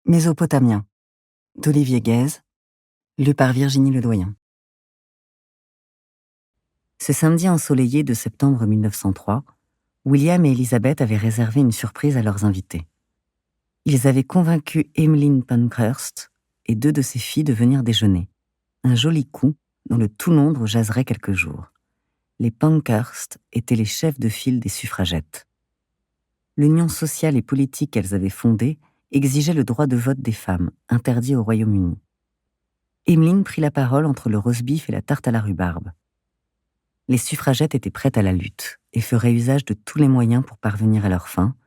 Mésopotamien, d'Olivier Guèze, lu par Virginie Ledoyen. Ce samedi ensoleillé de septembre 1903, William et Elizabeth avaient réservé une surprise à leurs invités. Ils avaient convaincu Emmeline Pankhurst et 2 de ses filles de venir déjeuner. Un joli coup dont le tout Londres jaserait quelques jours. Les Pankhurst étaient les chefs de file des suffragettes. L'union sociale et politique qu'elles avaient fondée exigeait le droit de vote des femmes, interdit au Royaume-Uni. Emmeline prit la parole entre le roast-beef et la tarte à la rhubarbe. Les suffragettes étaient prêtes à la lutte et feraient usage de tous les moyens pour parvenir à leur fin,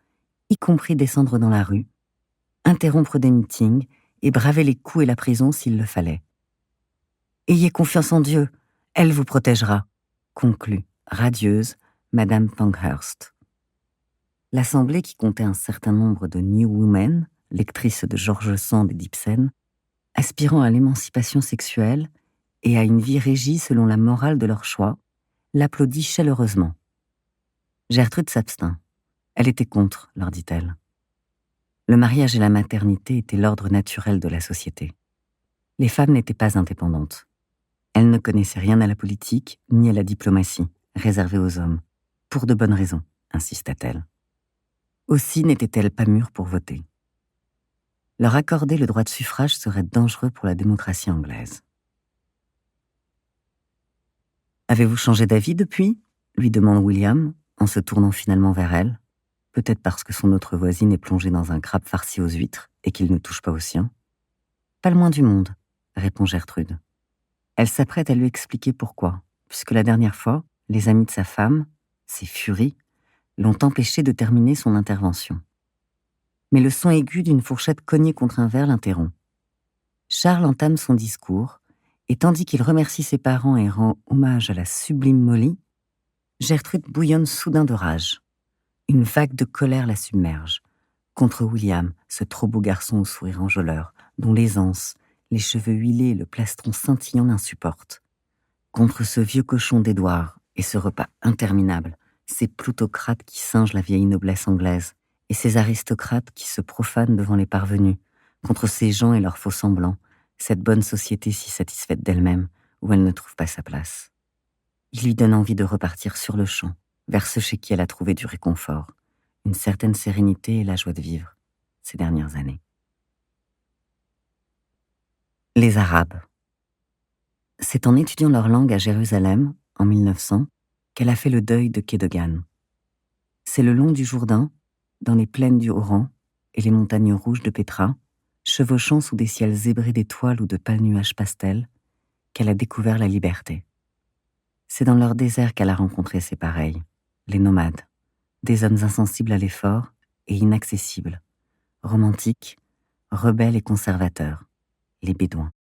y compris descendre dans la rue, interrompre des meetings et braver les coups et la prison s'il le fallait. « Ayez confiance en Dieu, elle vous protégera », conclut, radieuse, Madame Pankhurst. L'Assemblée, qui comptait un certain nombre de New Women, lectrices de George Sand et d'Ibsen, aspirant à l'émancipation sexuelle et à une vie régie selon la morale de leur choix, l'applaudit chaleureusement. Gertrude s'abstint. Elle était contre, leur dit-elle. Le mariage et la maternité étaient l'ordre naturel de la société. Les femmes n'étaient pas indépendantes. Elles ne connaissaient rien à la politique ni à la diplomatie, réservée aux hommes, pour de bonnes raisons, insista-t-elle. Aussi n'étaient-elles pas mûres pour voter. Leur accorder le droit de suffrage serait dangereux pour la démocratie anglaise. « Avez-vous changé d'avis depuis ?» lui demande William, en se tournant finalement vers elle, peut-être parce que son autre voisine est plongée dans un crabe farci aux huîtres et qu'il ne touche pas au sien. « Pas le moins du monde, » répond Gertrude. Elle s'apprête à lui expliquer pourquoi, puisque la dernière fois, les amis de sa femme, ses furies, l'ont empêché de terminer son intervention. Mais le son aigu d'une fourchette cognée contre un verre l'interrompt. Charles entame son discours, et tandis qu'il remercie ses parents et rend hommage à la sublime Molly, Gertrude bouillonne soudain de rage. Une vague de colère la submerge. Contre William, ce trop beau garçon au sourire enjôleur, dont l'aisance, les cheveux huilés et le plastron scintillant l'insupportent. Contre ce vieux cochon d'Édouard et ce repas interminable, ces plutocrates qui singent la vieille noblesse anglaise, et ces aristocrates qui se profanent devant les parvenus, contre ces gens et leurs faux-semblants, cette bonne société si satisfaite d'elle-même, où elle ne trouve pas sa place. Il lui donne envie de repartir sur le champ, vers ceux chez qui elle a trouvé du réconfort, une certaine sérénité et la joie de vivre, ces dernières années. Les Arabes. C'est en étudiant leur langue à Jérusalem, en 1900, qu'elle a fait le deuil de Kédogan. C'est le long du Jourdain, dans les plaines du Oran et les montagnes rouges de Pétra, chevauchant sous des ciels zébrés d'étoiles ou de pâles nuages pastels, qu'elle a découvert la liberté. C'est dans leur désert qu'elle a rencontré ses pareils, les nomades, des hommes insensibles à l'effort et inaccessibles, romantiques, rebelles et conservateurs, les bédouins.